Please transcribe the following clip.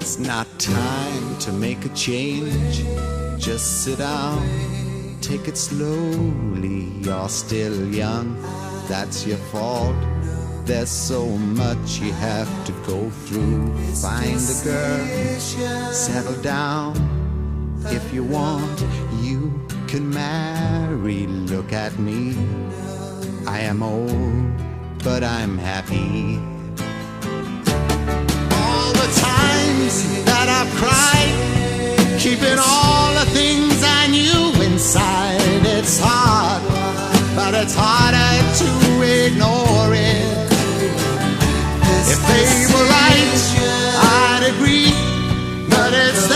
It's not time to make a change. Just sit down, take it slowly. You're still young, that's your fault. There's so much you have to go through. Find a girl, settle down. If you want, you can marry. Look at me, I am old, but I'm happy. All the times that I've cried, keeping all the things I knew inside. It's hard, but it's harder to ignore it. If they were right, I'd agree, but it's